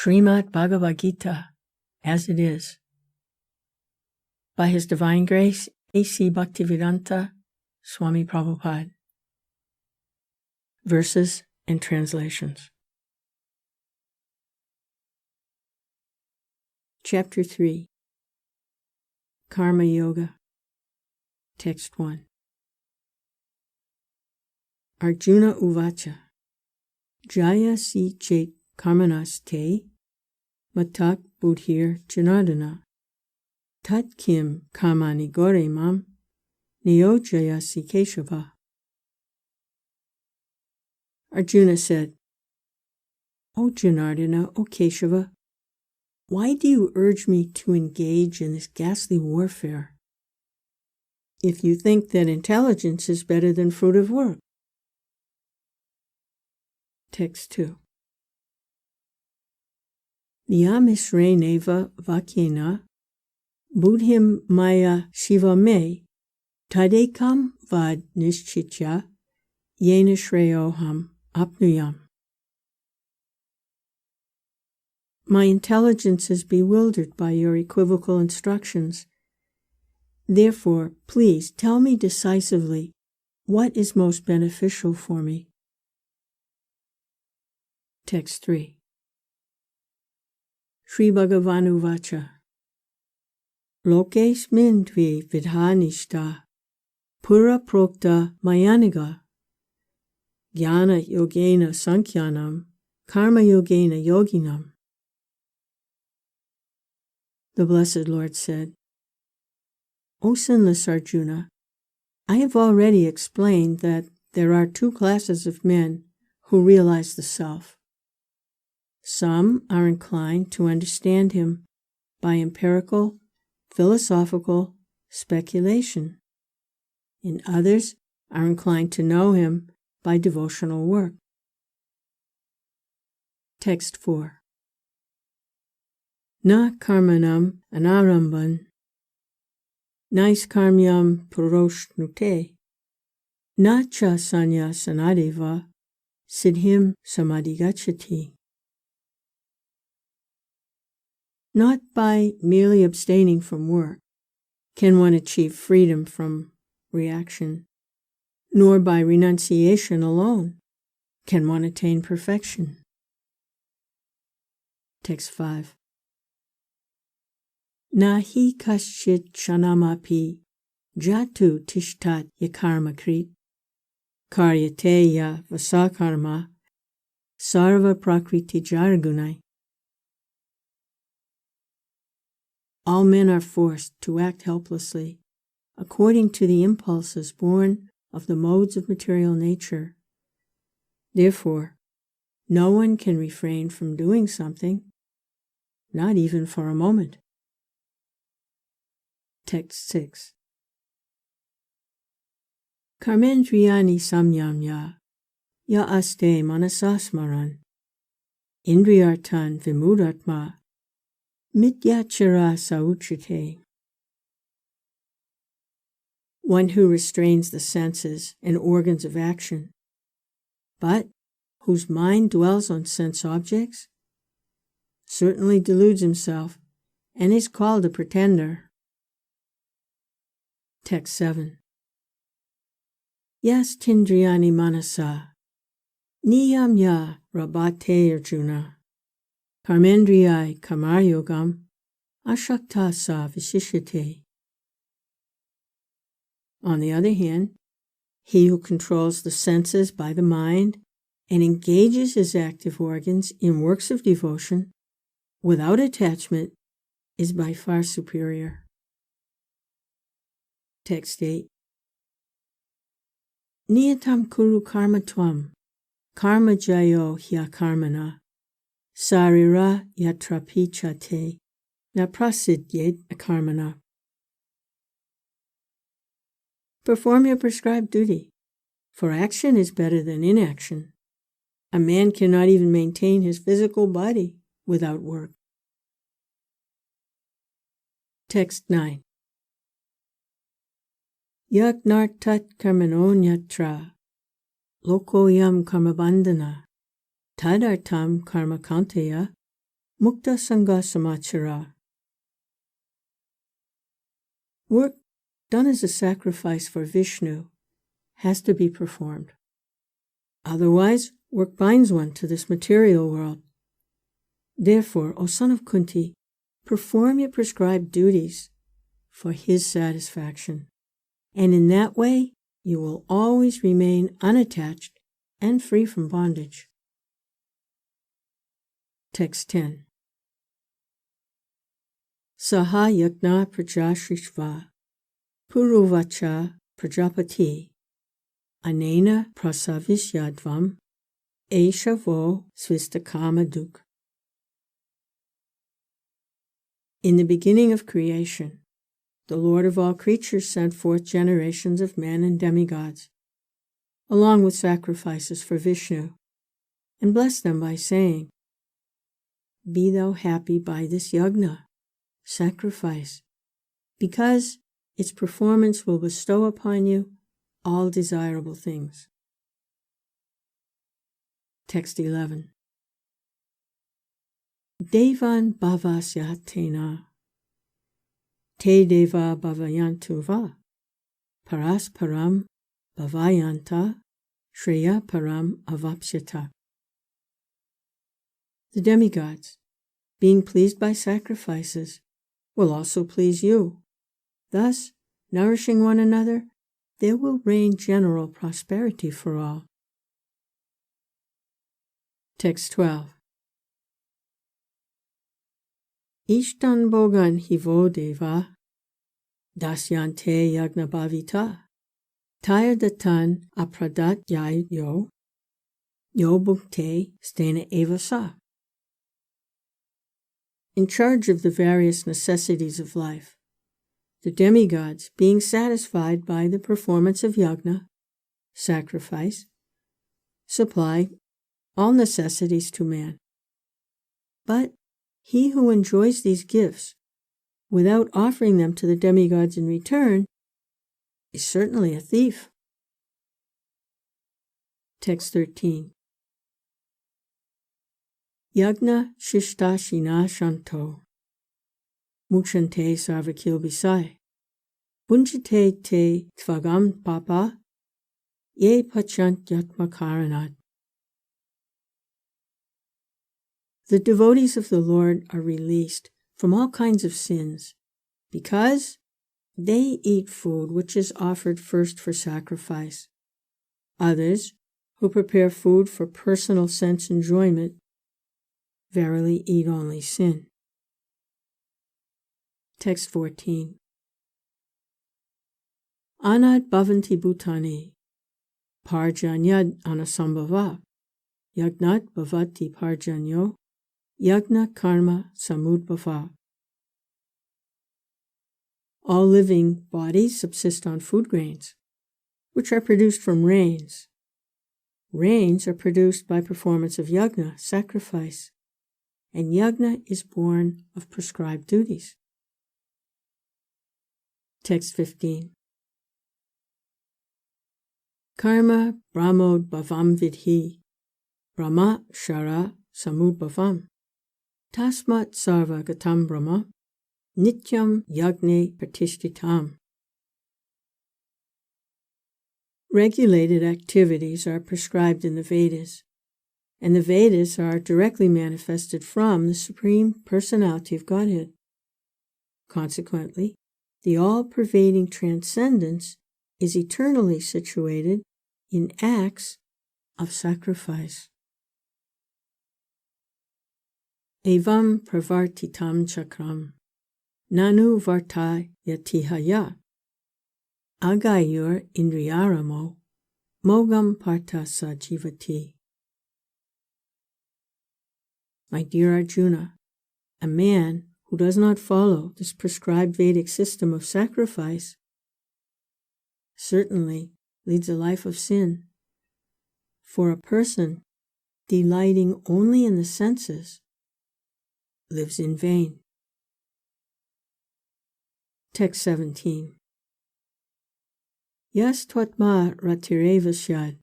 Srimad Bhagavad Gita, as it is. By His Divine Grace, A.C. Bhaktivedanta, Swami Prabhupada. Verses and translations. Chapter 3. Karma Yoga. Text 1. Arjuna Uvacha. Jaya si chet karmanas te, matak buddhir Janardana. Tat kim karmani gore mam, niyojaya si Kesava. Arjuna said, O Janardana, O Kesava, why do you urge me to engage in this ghastly warfare? If you think that intelligence is better than fruitive work. Text 2. Niyamisreneva vakyena buddhim maya shiva me tadekam vad nishchitya yena shreyoham apnuyam. My intelligence is bewildered by your equivocal instructions. Therefore, please tell me decisively what is most beneficial for me. Text 3. Sri Bhagavan Uvacha. Lokesmin dvi vidhanishta pura prokta mayaniga jnana yogena sankhyanam karma yogena yoginam. The Blessed Lord said, O sinless Arjuna, I have already explained that there are two classes of men who realize the self. Some are inclined to understand him by empirical, philosophical speculation, and others are inclined to know him by devotional work. Text 4. Na karmanam anaramban, nais karmyam puroshnute, na cha sanyasanadeva siddhim samadhigachati. Not by merely abstaining from work can one achieve freedom from reaction, nor by renunciation alone can one attain perfection. Text 5. Nahi kaschit shanamapi jatu tishtat yakarmakrit karyate ya vasakarma sarva prakriti jargunai. All men are forced to act helplessly, according to the impulses born of the modes of material nature. Therefore, no one can refrain from doing something, not even for a moment. Text 6. Karmendriyani samyamya ya aste manasasmaran indriyartan vimudatma mityachara sauchite. One who restrains the senses and organs of action, but whose mind dwells on sense objects, certainly deludes himself and is called a pretender. Text 7. Yas tindriyani manasa niyamya rabate Arjuna karmendriyai kamaryogam ashakta sa visishite. On the other hand, he who controls the senses by the mind and engages his active organs in works of devotion without attachment is by far superior. Text 8. Niyatam kuru karma tvam karma jayo hyakarmana sarira yatrapichate na prasidyet akarmana. Perform your prescribed duty, for action is better than inaction. A man cannot even maintain his physical body without work. Text 9. Yagnartat karmanonyatra lokoyam karmabandhana tadartam karmakantaya Mukta Sangha Samachara. Work done as a sacrifice for Vishnu has to be performed. Otherwise, work binds one to this material world. Therefore, O son of Kunti, perform your prescribed duties for his satisfaction, and in that way you will always remain unattached and free from bondage. Text 10. Saha yagna prajashrishva puruvacha prajapati anena prasavisyadvam eshavo svistakamadu. In the beginning of creation, the Lord of all creatures sent forth generations of men and demigods, along with sacrifices for Vishnu, and blessed them by saying, "Be thou happy by this yagna," sacrifice, because its performance will bestow upon you all desirable things. Text 11. Devan bhavasyatena te deva bhavayantu va parasparam bhavayanta shreya param avapsyata. The demigods, being pleased by sacrifices, will also please you. Thus, nourishing one another, there will reign general prosperity for all. Text 12. Ishtan bogan hivo deva dasyante yagna bhavita tayardatan apradat yayo yo bhukte stena evasa. In charge of the various necessities of life, the demigods, being satisfied by the performance of yagna, sacrifice, supply all necessities to man. But he who enjoys these gifts without offering them to the demigods in return is certainly a thief. Text 13. Yagna Shishtashina Shanto Mukshante Sarvakilbisai Bunjite Te Tvagam Papa Ye Pachant Yatma Karanat. The devotees of the Lord are released from all kinds of sins because they eat food which is offered first for sacrifice. Others, who prepare food for personal sense enjoyment, verily eat only sin. Text 14. Anad bhavanti bhutani parjanyad anasambhava yagnat bhavati parjanyo yagna karma samudbhava. All living bodies subsist on food grains, which are produced from rains. Rains are produced by performance of yagna, sacrifice, and yagna is born of prescribed duties. Text 15. Karma brahmod bhavam vidhi brahma shara samudbhavam tasmat sarva gatam brahma nityam yagne pratishtitam. Regulated activities are prescribed in the Vedas, and the Vedas are directly manifested from the Supreme Personality of Godhead. Consequently, the all-pervading transcendence is eternally situated in acts of sacrifice. Evam pravartitam chakram nanu varta yatihaya agayur indriyaramo mogam partha sajivati. My dear Arjuna, a man who does not follow this prescribed Vedic system of sacrifice certainly leads a life of sin. For a person delighting only in the senses lives in vain. Text 17. Yas twatma ratirevasyad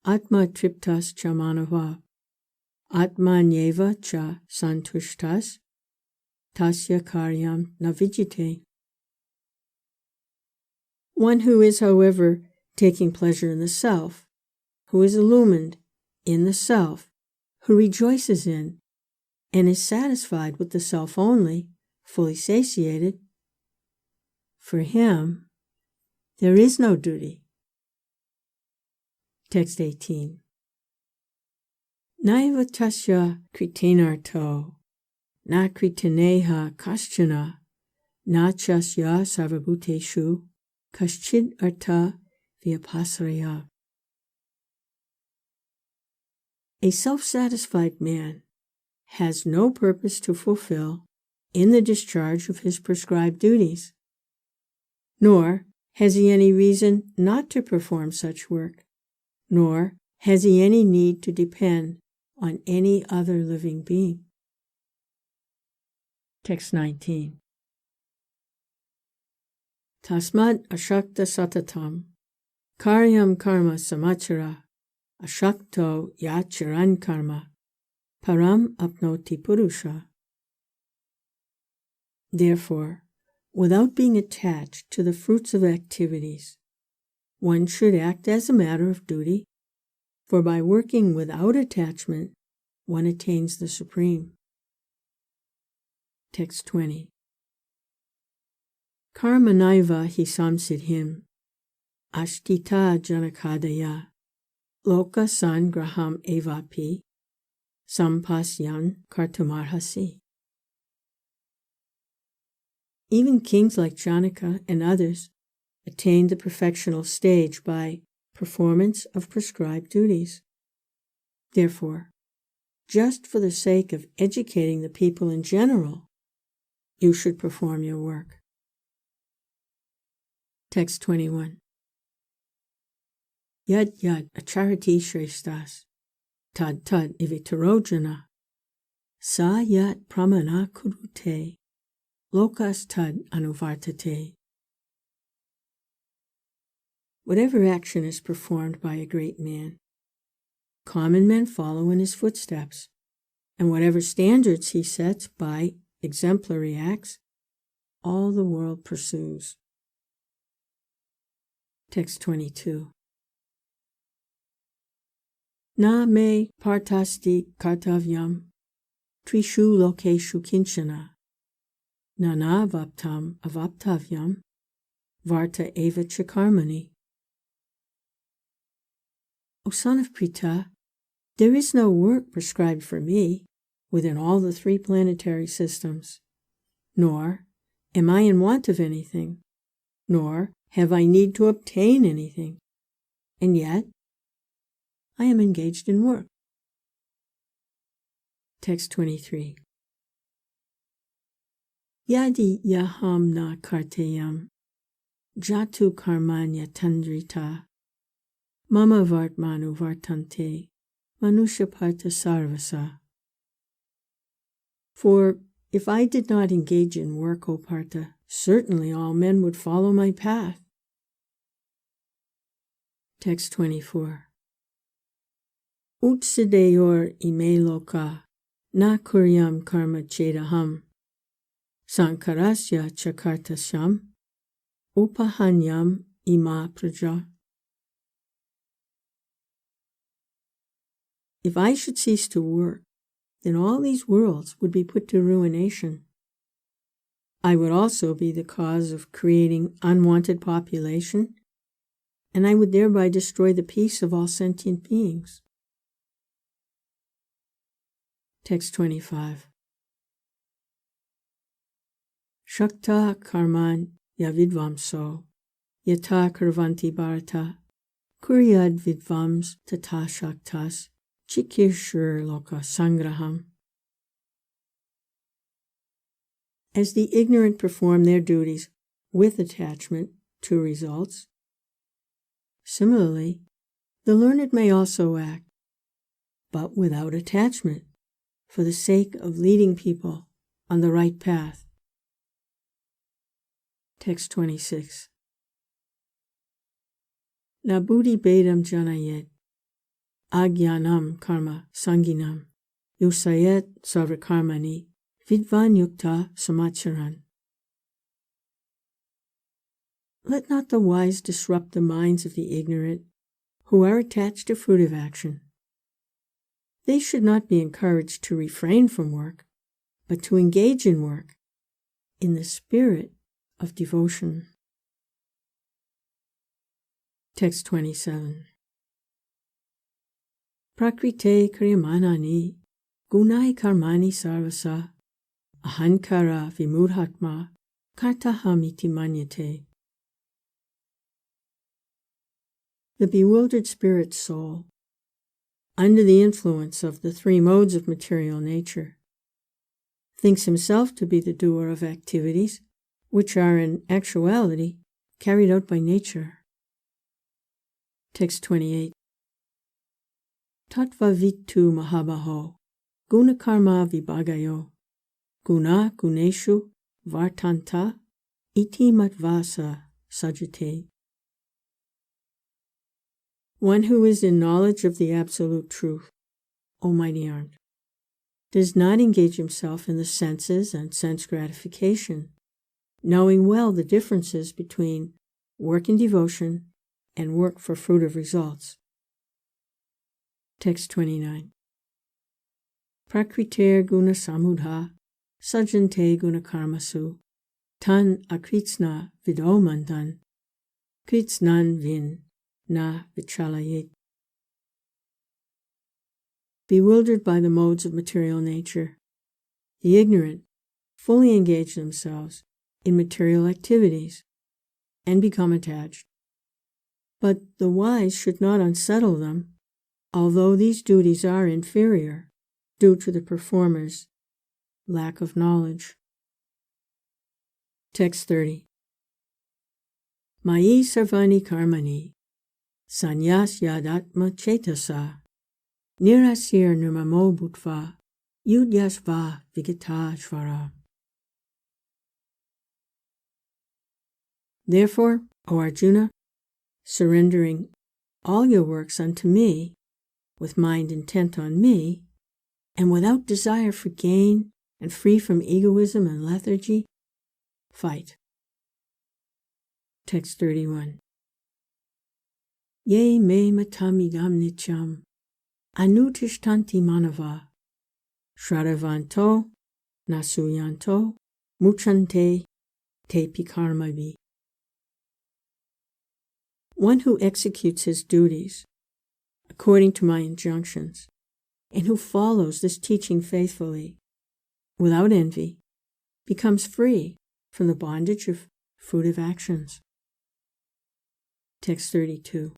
atma triptas chamanava Atmanyeva cha santushtas tasya karyam navijite. One who is, however, taking pleasure in the self, who is illumined in the self, who rejoices in and is satisfied with the self only, fully satiated, for him there is no duty. Text 18. Naiva tasya kritinarto, na kritineha kaschana, na chasya sarvabhuteshu, kaschid artha vyapasraya. A self-satisfied man has no purpose to fulfill in the discharge of his prescribed duties, nor has he any reason not to perform such work, nor has he any need to depend on any other living being. Text 19. Tasmad ashakta satatam, karyam karma samachara, ashakto yacharan karma, param apnoti purusha. Therefore, without being attached to the fruits of activities, one should act as a matter of duty, for by working without attachment, one attains the supreme. Text 20. Karma naiva hi samsidhim, ashtita janakadaya, loka sangraham evapi, sampasyan kartamarhasi. Even kings like Janaka and others attained the perfectional stage by performance of prescribed duties. Therefore, just for the sake of educating the people in general, you should perform your work. Text 21. Yad yad acharati shreshtas, tad tad ivitarojana, sa yat pramana kurute, lokas tad anuvartate. Whatever action is performed by a great man, common men follow in his footsteps, and whatever standards he sets by exemplary acts, all the world pursues. Text 22. Na me partasti kartavyam, trishu lokeshu kinchana, nana vaptam avaptavyam, varta eva chakarmani. O son of Pritha, there is no work prescribed for me within all the 3 planetary systems, nor am I in want of anything, nor have I need to obtain anything, and yet I am engaged in work. Text 23. Yadi yaham na karteyam, jatu karmanya tandrita, mama vartmanu vartante, manusha parta sarvasa. For if I did not engage in work, O Partha, certainly all men would follow my path. Text 24. Utsideyor ime loka, na kuryam karma chedaham, sankarasya chakartasyam, upahanyam ima praja. If I should cease to work, then all these worlds would be put to ruination. I would also be the cause of creating unwanted population, and I would thereby destroy the peace of all sentient beings. Text 25. Shakta karman yavidvamso, yata karvanti bharata, kuryad vidvams tata shaktas, chikirshur loka sangraham. As the ignorant perform their duties with attachment to results, similarly, the learned may also act, but without attachment, for the sake of leading people on the right path. Text 26. Na buddhi bedam janayet, agyanam karma sanginam, yusayet sarvakarmani vidvan yukta samacharan. Let not the wise disrupt the minds of the ignorant who are attached to fruitive action. They should not be encouraged to refrain from work, but to engage in work in the spirit of devotion. Text 27. Prakrite kriyamanani gunai karmani sarvasa ahankara vimurhatma kartahamiti manyate. The bewildered spirit soul, under the influence of the three modes of material nature, thinks himself to be the doer of activities which are in actuality carried out by nature. Text 28. Tattva vittu mahabaho gunakarma vibhagayo guna guneshu vartanta iti matvasa sajate. One who is in knowledge of the absolute truth, Almighty Armed, does not engage himself in the senses and sense gratification, knowing well the differences between work in devotion and work for fruitive results. Text 29. Prakriter guna samudha sajante guna karmasu tan akritsna vidomandan kritsnan vin na vichalayet. Bewildered by the modes of material nature, the ignorant fully engage themselves in material activities and become attached. But the wise should not unsettle them, although these duties are inferior due to the performer's lack of knowledge. Text 30. Mayi sarvani karmani sanyas yadatma chetasa nirasir nirmamo bhutva yudyasva vigatashvara. Therefore, O Arjuna, surrendering all your works unto me, with mind intent on me, and without desire for gain, and free from egoism and lethargy, fight. Text 31. Ye me matamidam nityam anutishtanti manava shradavanto nasuyanto muchante te pikarmavi. One who executes his duties according to my injunctions, and who follows this teaching faithfully, without envy, becomes free from the bondage of fruitive actions. Text 32.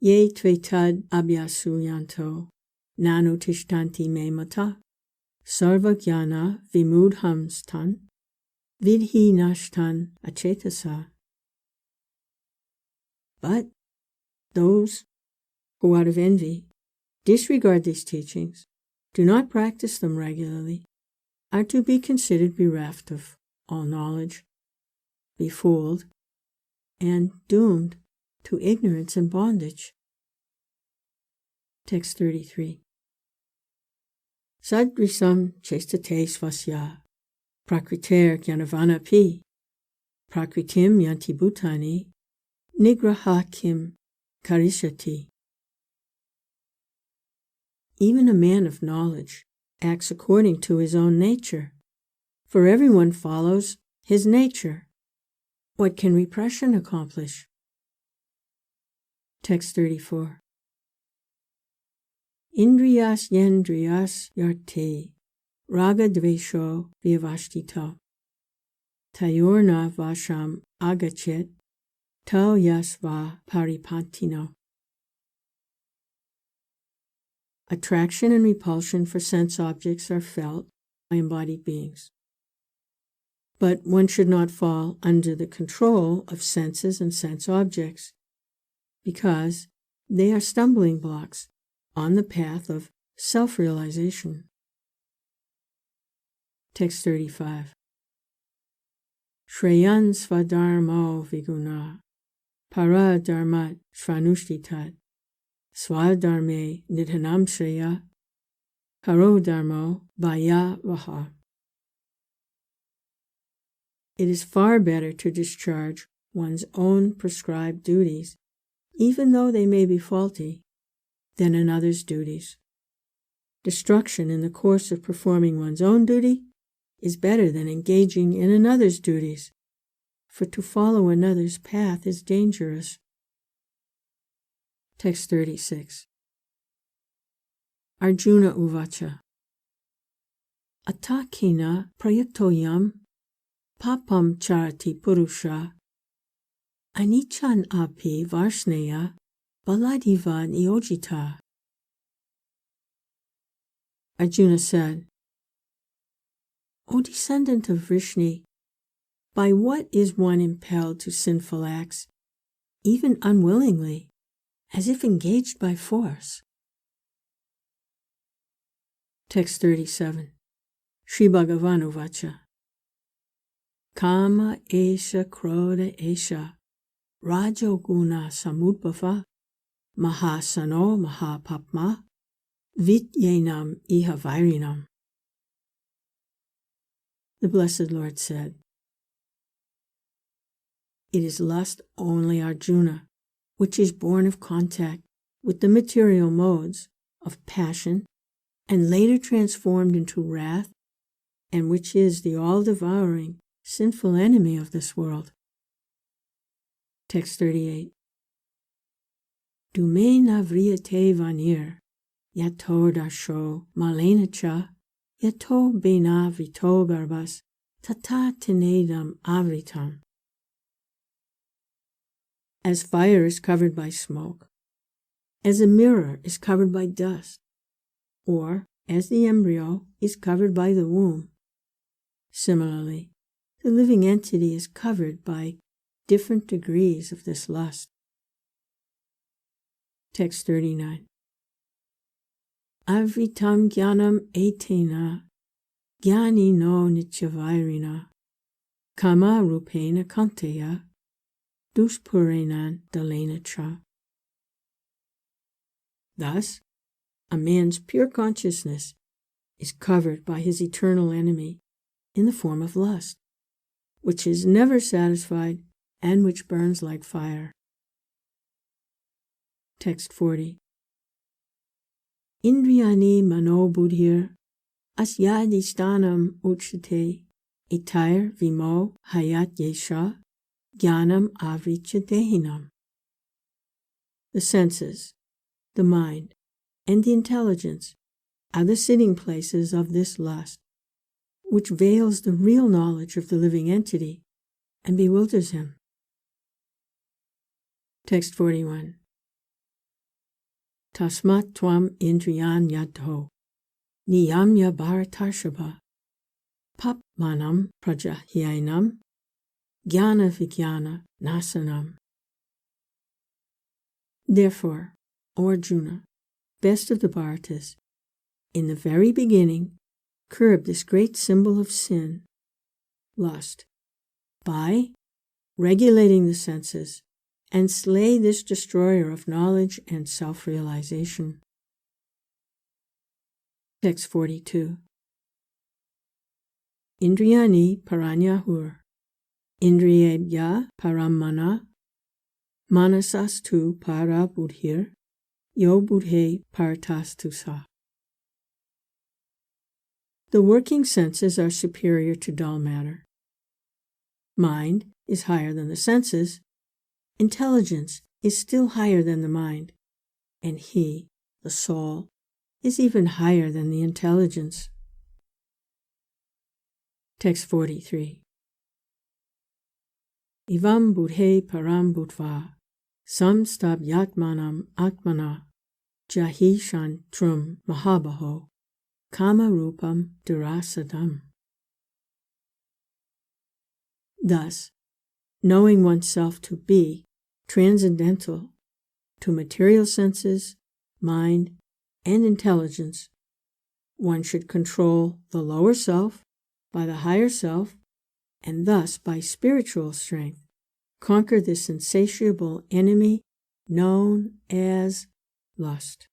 Ye tvetad abhyasuyanto nanutishtanti me mata sarva jnana vimudhamstan vidhi nashtan achetasa. But those who out of envy disregard these teachings, do not practice them regularly, are to be considered bereft of all knowledge, befooled, and doomed to ignorance and bondage. Text 33. Sadrisam chestate svasya prakriter jnanavanapi prakritim yanti bhutani nigraha kim karishati. Even a man of knowledge acts according to his own nature, for everyone follows his nature. What can repression accomplish? Text 34. Indriyas yendriyas yarte raga dvesho vyavashtita tayorna vasham agachet tau yasva paripantino. Attraction and repulsion for sense objects are felt by embodied beings. But one should not fall under the control of senses and sense objects, because they are stumbling blocks on the path of self-realization. Text 35. Shreyan svadharmo viguna para dharmat shvanushitat Swadharme nidhanam shreya parodharmo bhayavaha. It is far better to discharge one's own prescribed duties, even though they may be faulty, than another's duties. Destruction in the course of performing one's own duty is better than engaging in another's duties, for to follow another's path is dangerous. Text 36. Arjuna uvacha. Atakina prayuktoyam papam charati purusha anichan api varsneya baladiva niyojita. Arjuna said, O descendant of Vrishni, by what is one impelled to sinful acts, even unwillingly, as if engaged by force? Text 37. Sri Bhagavan uvacha. Kama esha krodha esha rajoguna samudbhava mahasano mahapapma vityenam iha vairinam. The Blessed Lord said, It is lust only, Arjuna, which is born of contact with the material modes of passion and later transformed into wrath, and which is the all-devouring, sinful enemy of this world. Text 38. Dume navriyate vanir yato darsho malenacha yato bena vrito garbas tata tenedam avritam. As fire is covered by smoke, as a mirror is covered by dust, or as the embryo is covered by the womb, similarly, the living entity is covered by different degrees of this lust. Text 39. Avritam jnanam etena jnani no nityavairina kama rupena kanteya dushpurenan dalena cha. Thus, a man's pure consciousness is covered by his eternal enemy in the form of lust, which is never satisfied and which burns like fire. Text 40. Indriyani mano buddhir asyadistanam uchate itair vimo hayat yesha jnanam avricha dehinam. The senses, the mind, and the intelligence are the sitting places of this lust, which veils the real knowledge of the living entity and bewilders him. Text 41. Tasmat tvam indriyan yadho niyamya bharatarshava pap manam prajahyainam jnana vijnana nasanam. Therefore, O Arjuna, best of the Bharatas, in the very beginning, curb this great symbol of sin, lust, by regulating the senses, and slay this destroyer of knowledge and self-realization. Text 42. Indriyani paranyahur, indriyebhya parammana, manasastu para buddhir, yo buddhe paratastusa. The working senses are superior to dull matter. Mind is higher than the senses. Intelligence is still higher than the mind. And he, the soul, is even higher than the intelligence. Text 43. Ivam buddhe param bhutva samstabhyatmanam atmana jahi shantrum mahabaho kama rupam durasadam. Thus, knowing oneself to be transcendental to material senses, mind, and intelligence, one should control the lower self by the higher self, and thus by spiritual strength conquer this insatiable enemy known as lust.